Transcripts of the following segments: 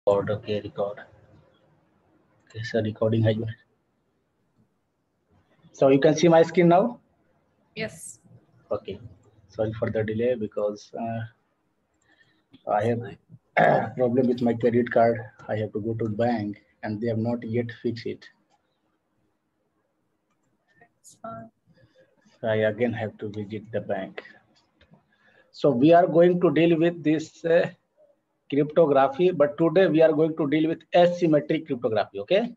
Okay, record. Okay, so recording has been. So you can see my screen now? Yes. Okay. Sorry for the delay because I have problem with my credit card. I have to go to the bank and they have not yet fixed it. It's fine. So I again have to visit the bank. So we are going to deal with this cryptography, but today we are going to deal with asymmetric cryptography. Okay.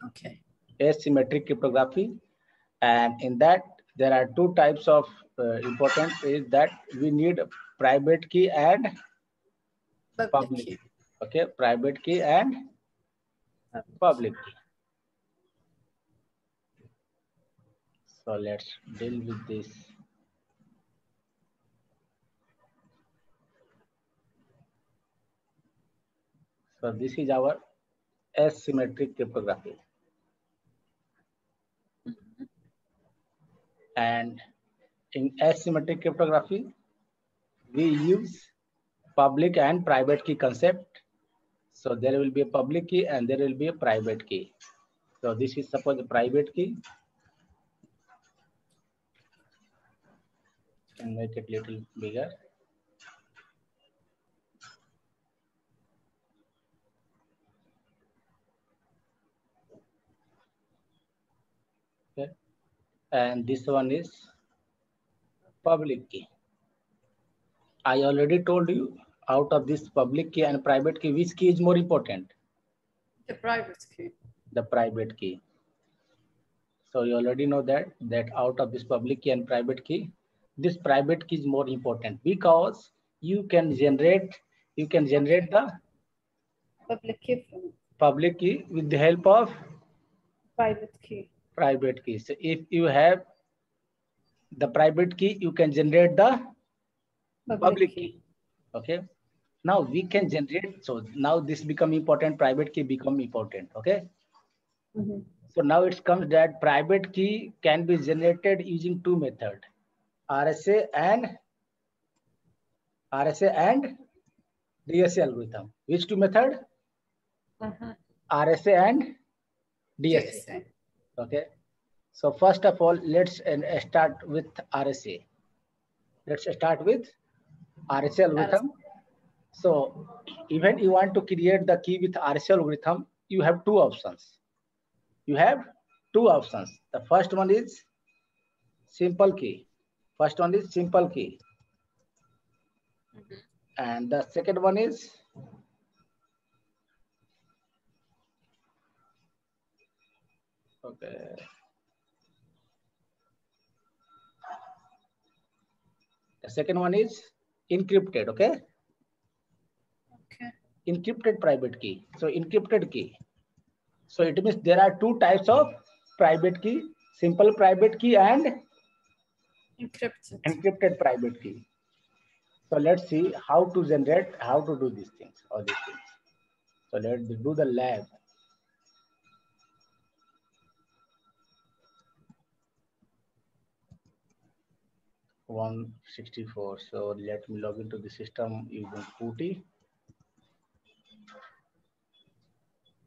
Okay. Asymmetric cryptography, and in that there are two types of important is that we need private key and public key. Okay, private key and public key. So let's deal with this. So this is our asymmetric cryptography. And in asymmetric cryptography, we use public and private key concept. So there will be a public key and there will be a private key. So this is suppose a private key. And make it little bigger. Okay. And this one is public key. I already told you out of this public key and private key, which key is more important? The private key. The private key. So you already know that out of this public key and private key, this private key is more important because you can generate the public key with the help of private key. Private key. So if you have the private key, you can generate the public key. Okay. Now we can generate. So now this become important. Private key become important. Okay. So now it comes that private key can be generated using two methods, RSA and DSA algorithm. Which two method? RSA and DSA. Okay. So first of all, let's start with RSA. Let's start with RSA algorithm. So even you want to create the key with RSA algorithm, you have two options. You have two options. The first one is simple key. First one is simple key. And the second one is okay. The second one is encrypted, okay? Encrypted private key. So encrypted key. So it means there are two types of private key, simple private key and encrypted private key. So let's see how to generate, how to do these things, all these things. So let's do the lab. (164). So let me log into the system using PuTTY.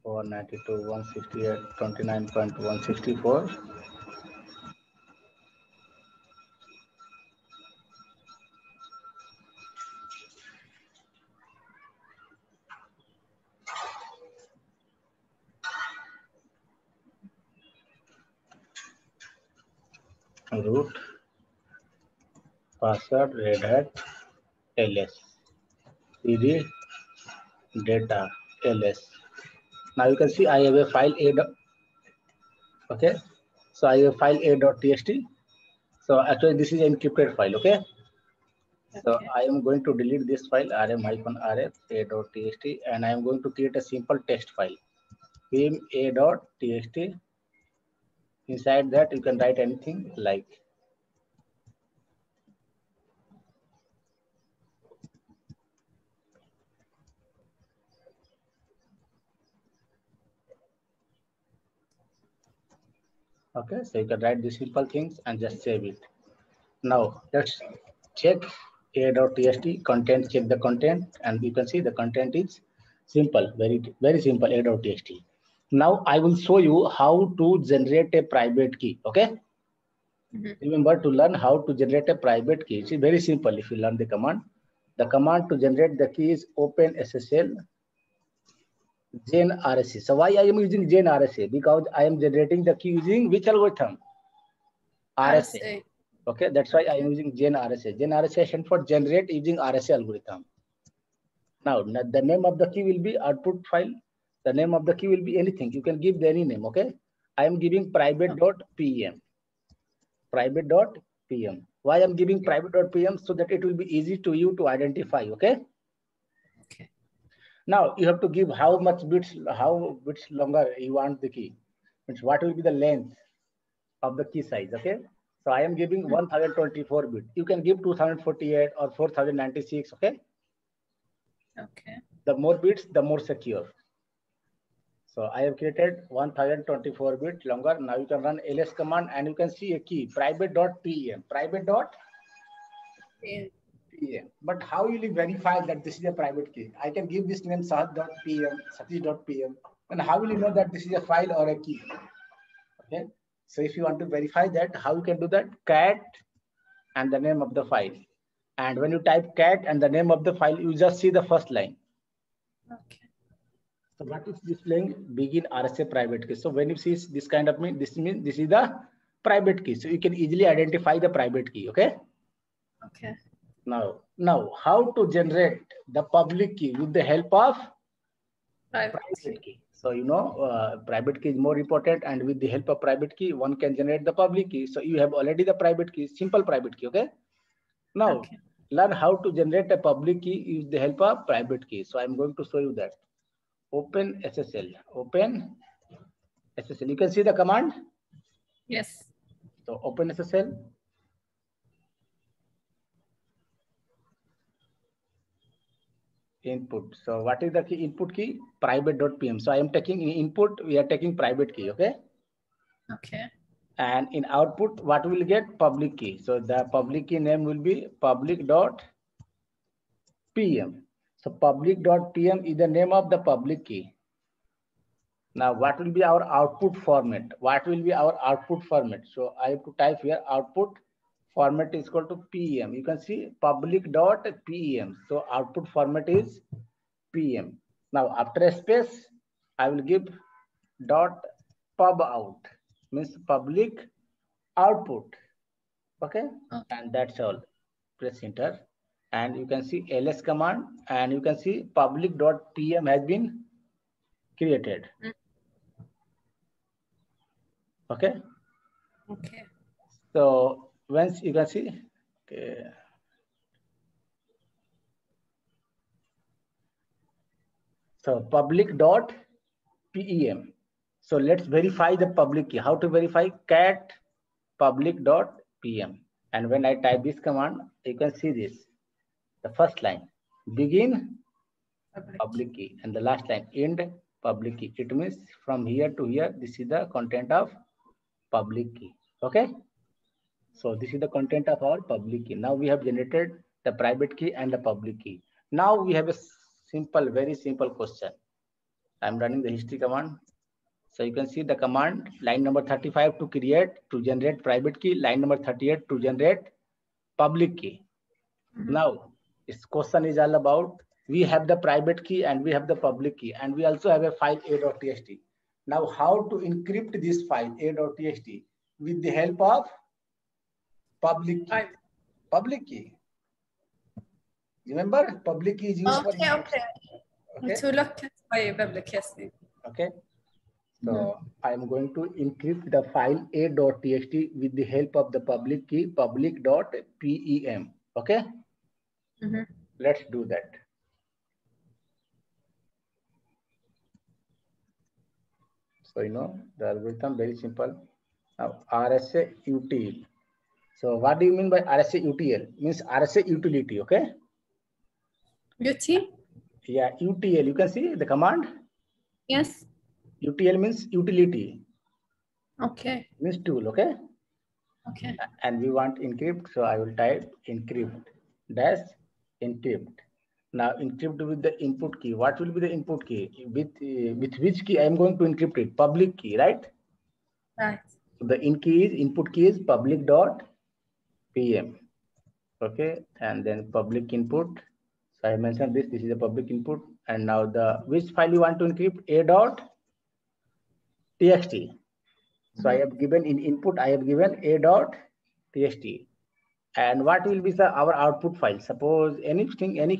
192.168.29.164. Root password Red Hat ls cd data ls. Now you can see I have a file a. Okay, so I have a file a.txt. So actually this is an encrypted file. Okay, so I am going to delete this file rm-rf a.txt and I am going to create a simple text file vim a.txt. Inside that you can write anything like okay, so you can write these simple things and just save it. Now let's check a.txt content, check the content, and you can see the content is Simple, very simple a.txt. Now I will show you how to generate a private key. Okay. Remember, to learn how to generate a private key, it's very simple. If you learn the command to generate the key is open SSL Gen RSA. So why I am using Gen RSA? Because I am generating the key using which algorithm? RSA. Okay, that's why I am using Gen RSA. Gen RSA stands for generate using RSA algorithm. Now, the name of the key will be output file. The name of the key will be anything. You can give any name. Okay, I am giving private.pem. Private.pem. Why I'm giving private.pem? So that it will be easy to you to identify. Okay. Okay. Now you have to give how bits longer you want the key. Means what will be the length of the key size. Okay. So I am giving 1024 bit. You can give 2048 or 4096. Okay. Okay. The more bits, the more secure. So I have created 1024 bit longer. Now you can run ls command and you can see a key private.pem. Private.pem. But how will you verify that this is a private key? I can give this name satish.pm, satish.pm. And how will you know that this is a file or a key? Okay. So if you want to verify that, how you can do that? Cat and the name of the file. And when you type cat and the name of the file, you just see the first line. Okay. So what is displaying? Begin RSA private key. So when you see this kind of this means this is the private key. So you can easily identify the private key. Okay. Okay. Now how to generate the public key with the help of private key. So you know private key is more important, and with the help of private key one can generate the public key. So you have already the private key, simple private key. Okay. Now learn how to generate a public key with the help of private key. So I'm going to show you that. Open SSL. Open SSL. You can see the command. Yes. So open SSL. Input. So what is the key? Input key? Private.pm. So I am taking input. We are taking private key. Okay. Okay. And in output, what will get? Public key. So the public key name will be public.pm. So public.pm is the name of the public key. Now, what will be our output format? What will be our output format? So I have to type here output format is equal to PEM. You can see public.pem. So output format is PM. Now after a space, I will give dot pub out, means public output. Okay. And that's all. Press enter. And you can see ls command and you can see public.pm has been created. Okay. Okay. So once you can see, okay. So public.pem. So let's verify the public key. How to verify? Cat public.pem. And when I type this command, you can see this. The first line, begin public key, and the last line, end public key. It means from here to here, this is the content of public key. Okay. So this is the content of our public key. Now we have generated the private key and the public key. Now we have a simple, very simple question. I'm running the history command. So you can see the command line number 35 to generate private key, line number 38 to generate public key. Now this question is all about, we have the private key and we have the public key, and we also have a file a.txt. Now how to encrypt this file a.txt with the help of public key. Public key. Remember, public key is used for Okay. To look at my public key. Okay. So I am going to encrypt the file a.txt with the help of the public key public.pem. Okay. Let's do that. So you know the algorithm very simple. Now RSA util. So what do you mean by RSA util? Means RSA utility. Okay. Util? Yeah, UTL. You can see the command. Yes. UTL means utility. Okay. Means tool. Okay. Okay. And we want encrypt. So I will type encrypt dash encrypt. Now encrypt with the input key. What will be the input key? With which key I am going to encrypt it? Public key, right? Right. So the input key is public dot PM. Okay, and then public input. So I mentioned this is a public input. And now the which file you want to encrypt? A dot txt. So I have given in input, I have given a dot txt. And what will be our output file? Suppose anything, any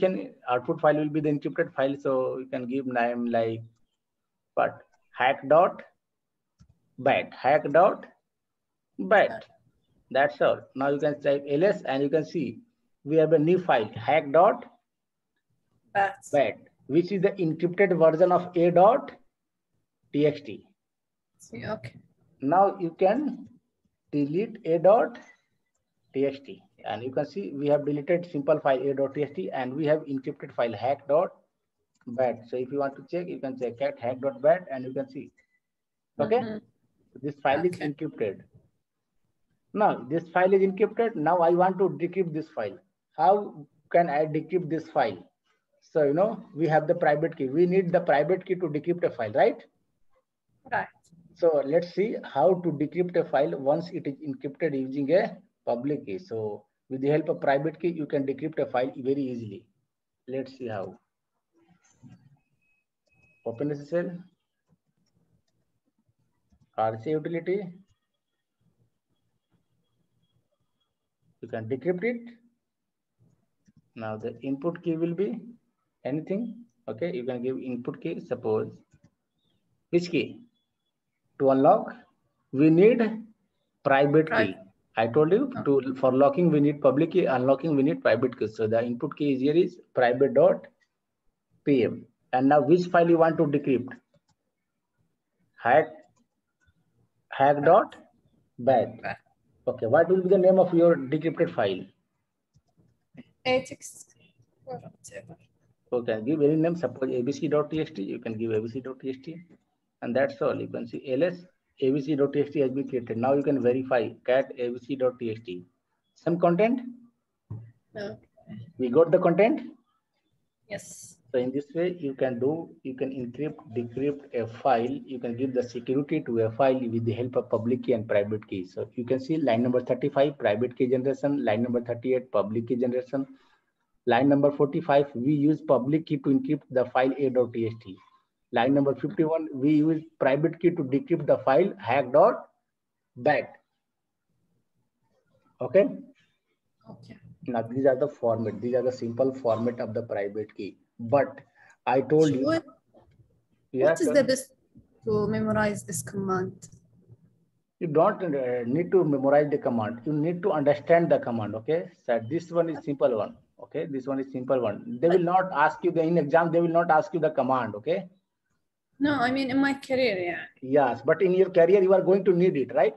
output file will be the encrypted file. So you can give name like what? hack.bat. That's all. Now you can type ls and you can see we have a new file hack.bat, which is the encrypted version of a.txt. Okay. Now you can delete a.txt and you can see we have deleted simple file a.txt and we have encrypted file hack.bat. So if you want to check, you can check at hack.bat and you can see. Okay. So this file is encrypted. Now this file is encrypted. Now I want to decrypt this file. How can I decrypt this file? So we have the private key. We need the private key to decrypt a file, right? Right. So let's see how to decrypt a file once it is encrypted using a public key. So with the help of private key, you can decrypt a file very easily. Let's see how. Open SSL, RC utility. You can decrypt it. Now the input key will be anything. Okay, you can give input key. Suppose which key? To unlock, we need private key. I told you for locking we need public key, unlocking we need private key. So the input key here is private.pm. And now which file you want to decrypt? hack.bat. Okay, what will be the name of your decrypted file? ATX. Okay, give any name. Suppose abc.txt. You can give abc.txt, and that's all. You can see ls abc.txt has been created. Now you can verify cat abc.txt. Some content. No. We got the content. Yes. So in this way, you can encrypt, decrypt a file. You can give the security to a file with the help of public key and private key. So you can see line number 35, private key generation, line number 38, public key generation. Line number 45, we use public key to encrypt the file a.txt. Line number 51, we use private key to decrypt the file hack.bat. Okay? Okay. Now these are the format. These are the simple format of the private key. But I told you. What is the best to memorize this command? You don't need to memorize the command. You need to understand the command. Okay. So this one is simple one. Okay. This one is simple one. They will not ask you in exam. They will not ask you the command. Okay. No, I mean in my career, yeah. Yes, but in your career you are going to need it, right?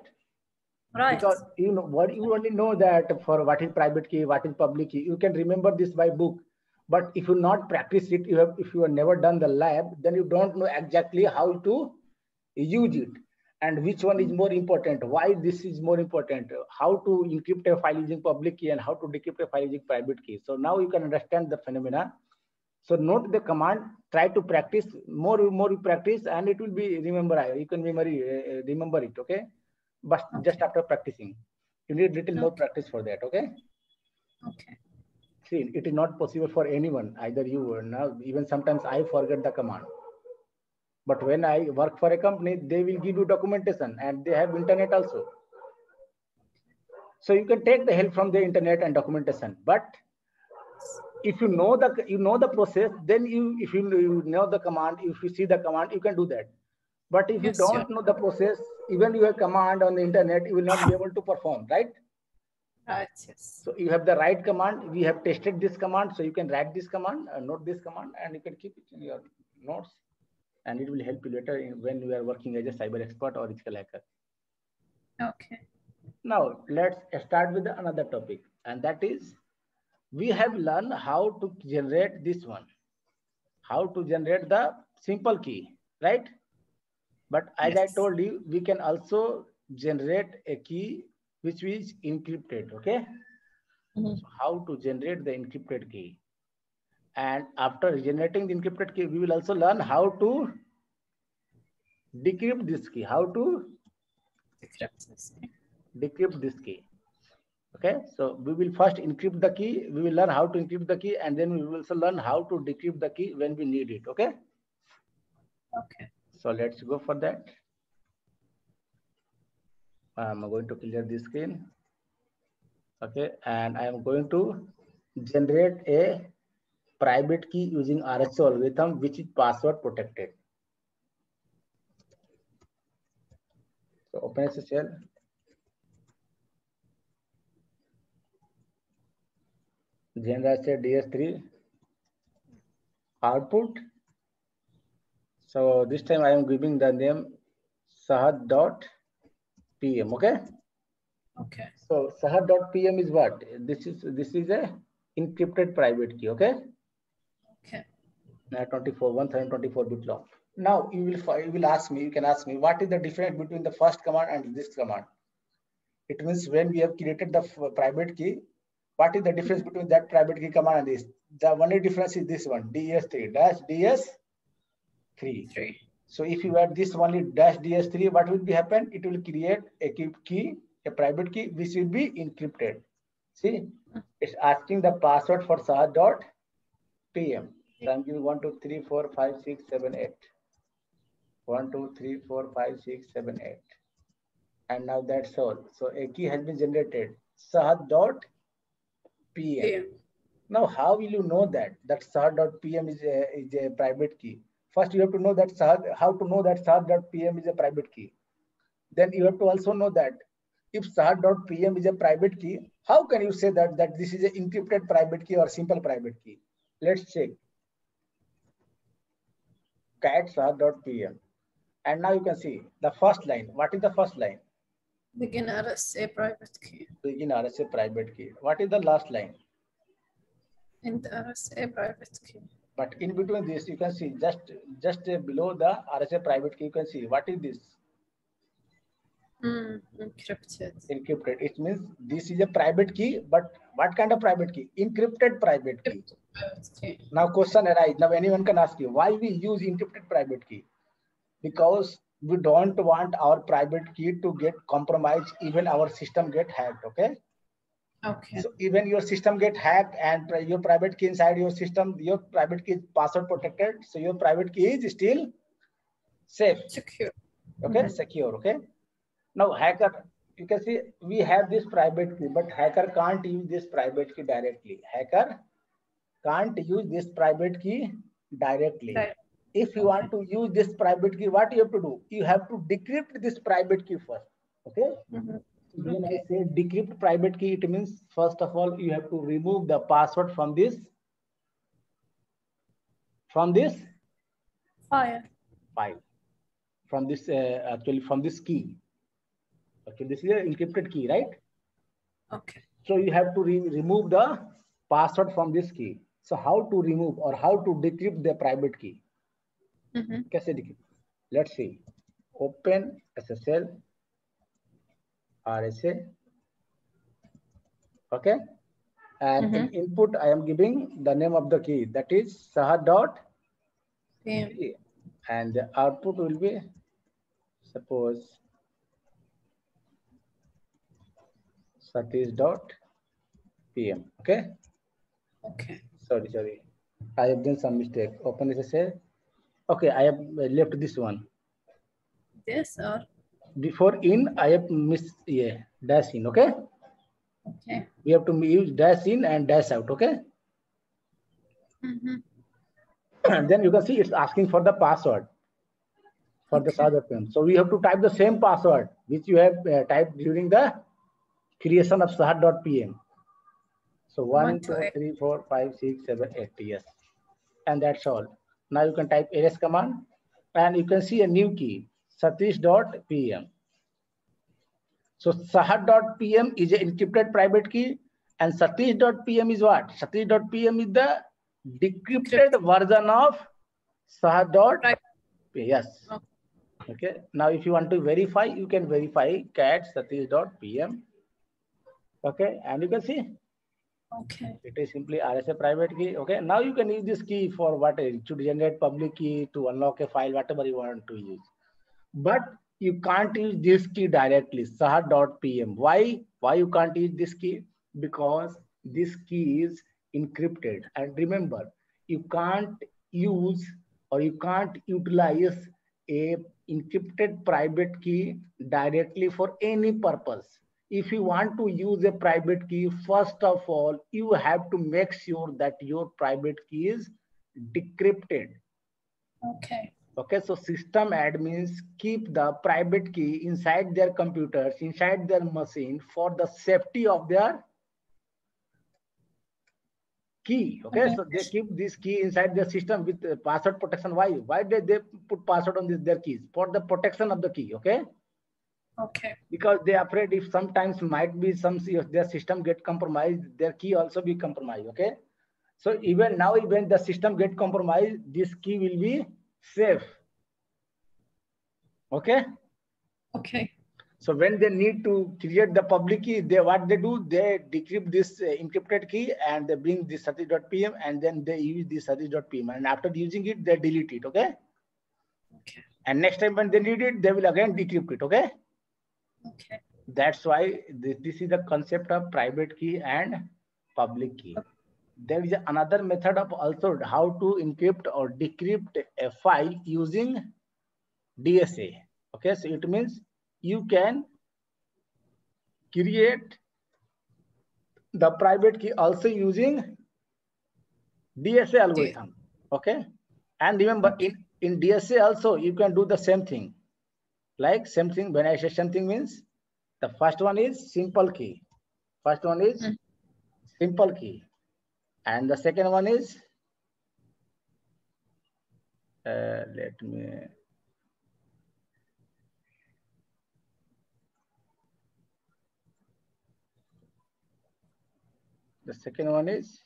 Right. Because you only know that for what is private key, what is public key. You can remember this by book, but if you not practice it, if you have never done the lab, then you don't know exactly how to use it and which one is more important. Why this is more important? How to encrypt a file using public key and how to decrypt a file using private key. So now you can understand the phenomena. So note the command. Try to practice more you practice, and it will be remember. You can remember it. Okay. But just after practicing, you need little more practice for that. Okay. Okay. See, it is not possible for anyone, either you or now. Even sometimes I forget the command. But when I work for a company, they will give you documentation and they have internet also. So you can take the help from the internet and documentation. But if you know the process, then if you know the command, if you see the command, you can do that. But if you don't know the process, even your command on the internet, you will not be able to perform, right? Right, yes. So you have the right command. We have tested this command. So you can write this command, note this command, and you can keep it in your notes. And it will help you later when you are working as a cyber expert or ethical hacker. Okay. Now let's start with another topic. And that is, we have learned how to generate this one. How to generate the simple key, right? But as I told you, we can also generate a key which is encrypted, okay? So how to generate the encrypted key? And after generating the encrypted key, we will also learn how to decrypt this key, how to decrypt this key. Okay, so we will first encrypt the key, we will learn how to encrypt the key, and then we will also learn how to decrypt the key when we need it. Okay. Okay. So let's go for that. I'm going to clear this screen. Okay, and I am going to generate a private key using RSA algorithm, which is password protected. So open SSL. Generate DS3 output. So this time I am giving the name Sahad.pm. Okay. Okay. So Sahad.pm is what? This is a encrypted private key. Okay. Okay. 124 bit long. Now you will ask me. You can ask me what is the difference between the first command and this command. It means when we have created the private key, what is the difference between that private key command and this? The only difference is this one, DS3 dash DS3. So if you add this only dash DS3, what will be happen? It will create a key, a private key, which will be encrypted. See, it's asking the password for Sahad.pm. So I'm giving 1, 2, 3, 4, 5, 6, 7, 8. 1, 2, 3, 4, 5, 6, 7, 8. And now that's all. So a key has been generated. Sahad.pm. Now, how will you know that Sahad.pm is a private key? First, you have to know that how to know that Sahad.pm is a private key. Then you have to also know that if Sahad.pm is a private key, how can you say that this is an encrypted private key or simple private key? Let's check. Cat Sahad.pm. And now you can see the first line. What is the first line? Begin RSA private key. Begin RSA private key. What is the last line? In the RSA private key. But in between this, you can see just below the RSA private key, you can see what is this? Encrypted. Encrypted. It means this is a private key, but what kind of private key? Encrypted private key. Okay. Now question arises. Now anyone can ask you, why we use encrypted private key? Because we don't want our private key to get compromised, even our system get hacked. Okay. Okay. So even your system get hacked and your private key inside your system, your private key is password protected. So your private key is still safe. Secure. Okay, secure. Okay. Now hacker, you can see we have this private key, but hacker can't use this private key directly. Hacker can't use this private key directly. Right. If you want to use this private key, what you have to do? You have to decrypt this private key first. Okay. When I say decrypt private key, it means first of all you have to remove the password from this file, from this actually from this key. Okay, this is an encrypted key, right? Okay. So you have to remove the password from this key. So how to remove or how to decrypt the private key? कैसे decrypt? Let's see. Open SSL RSA. Okay. And in input, I am giving the name of the key, that is Sahad.pm. And the output will be, suppose, Satish.pm. Okay. Okay. Sorry. I have done some mistake. Open SSL. Okay, I have left this one. This or? Before in, I have missed dash in. Okay. Okay. We have to use dash in and dash out. Okay. And then you can see it's asking for the password for the Sahad.pm. So we have to type the same password which you have typed during the creation of Sahad.pm. So 1, 2, 3, 4, 5, 6, 7, 8. Yes. And that's all. Now you can type ls command and you can see a new key, Satish.pm. So Sahad.pm is an encrypted private key and Satish.pm is what? Satish.pm is the decrypted version of Sahad.pm. Yes. Okay. Now if you want to verify, you can verify cat Satish.pm. Okay. And you can see Okay. It is simply RSA private key. Okay. Now you can use this key for what? To generate public key, to unlock a file, whatever you want to use. But you can't use this key directly, saha.pm. Why? Why you can't use this key? Because this key is encrypted. And remember, you can't use or you can't utilize a encrypted private key directly for any purpose. If you want to use a private key, first of all, you have to make sure that your private key is decrypted. Okay. Okay, so system admins keep the private key inside their computers, inside their machine for the safety of their key. Okay, so they keep this key inside their system with password protection. Why? Why did they put password on their keys? For the protection of the key. Okay. Okay. Because they are afraid if sometimes might be some if their system get compromised, their key also be compromised. Okay. So even now, even the system get compromised, this key will be safe. Okay. Okay. So when they need to create the public key, what they do, they decrypt this encrypted key and they bring this satish.pm and then they use this satish.pm, and after using it, they delete it. Okay. Okay. And next time when they need it, they will again decrypt it. Okay. Okay. That's why this is the concept of private key and public key. There is another method of also how to encrypt or decrypt a file using DSA. Okay. So it means you can create the private key also using DSA algorithm. Okay. And remember, in DSA also, you can do the same thing. Like same thing, when I say same thing means the first one is simple key. First one is simple key. And the second one is, let me, the second one is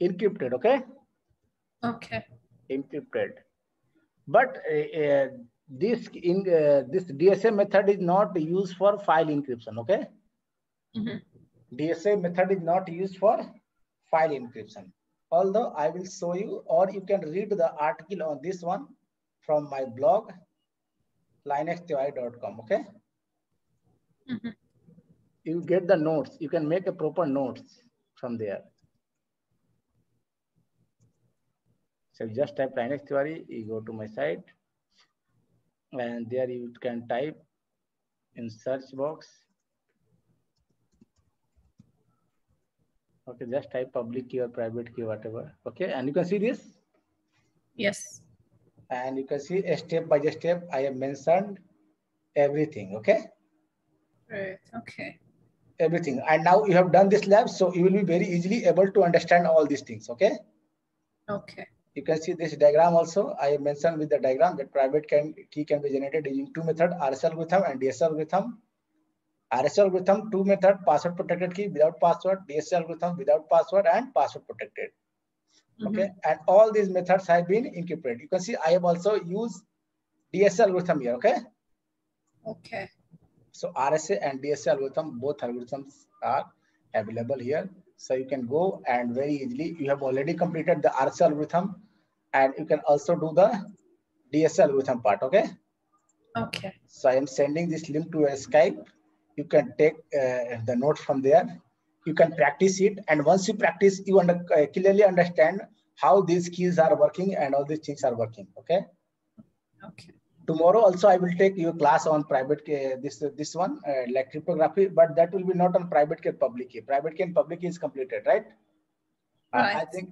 encrypted. Okay. Okay. Encrypted. But this DSA method is not used for file encryption. Okay. DSA method is not used for file encryption. Although I will show you, or you can read the article on this one from my blog, linexty.com. Okay. You get the notes. You can make a proper notes from there. So you just type Linux theory, you go to my site, and there you can type in search box. Okay, just type public key or private key, whatever. Okay, and you can see this. Yes. And you can see a step by step, I have mentioned everything. Okay. Right. Okay. Everything. And now you have done this lab, so you will be very easily able to understand all these things. Okay. Okay. You can see this diagram also. I have mentioned with the diagram that private key can be generated using two methods, RSA algorithm and DSA algorithm. RSA algorithm, two method, password protected key without password, DSA algorithm without password and password protected. Okay. And all these methods have been encrypted. You can see I have also used DSA algorithm here. Okay. Okay. So RSA and DSA algorithm, both algorithms are available here. So you can go and very easily, you have already completed the RSA algorithm and you can also do the DSA algorithm part. Okay. Okay. So I am sending this link to a Skype. You can take the notes from there. You can practice it. And once you practice, you clearly understand how these keys are working and all these things are working. Okay. Okay. Tomorrow also I will take your class on private key, this one like cryptography, but that will be not on private key, public key. Private key and public key is completed, right? Right. I think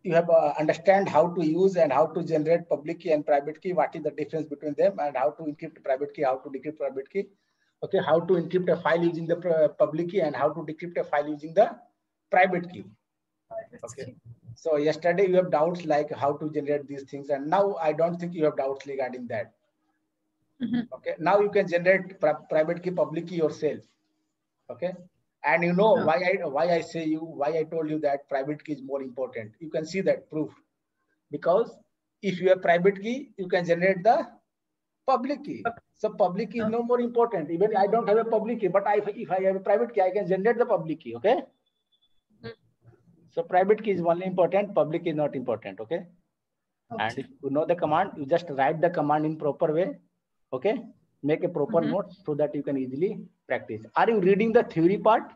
you have understand how to use and how to generate public key and private key. What is the difference between them and how to encrypt private key, how to decrypt private key. Okay, how to encrypt a file using the public key and how to decrypt a file using the private key. Okay. So yesterday you have doubts like how to generate these things, and now I don't think you have doubts regarding that. Okay, now you can generate private key, public key yourself. Okay, and you know why I say you, why I told you that private key is more important. You can see that proof, because if you have private key, you can generate the public key. So public key is no more important. Even I don't have a public key, but if I have a private key, I can generate the public key. Okay. So private key is only important, public is not important. Okay. And if you know the command, you just write the command in proper way. Okay. Make a proper note so that you can easily practice. Are you reading the theory part?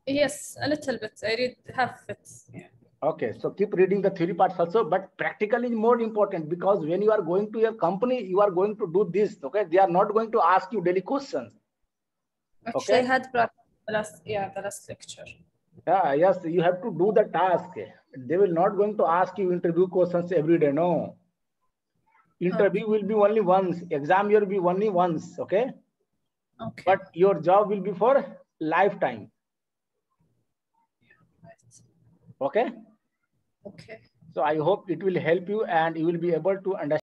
Yes, a little bit. I read half it. Yeah. Okay, so keep reading the theory parts also, but practical is more important because when you are going to your company, you are going to do this. Okay, they are not going to ask you daily questions. Actually, I had practice the last lecture. Yeah, yes, you have to do the task. They will not going to ask you interview questions every day. No. Interview will be only once. Exam will be only once. Okay. Okay. But your job will be for lifetime. Okay. Okay. So I hope it will help you and you will be able to understand.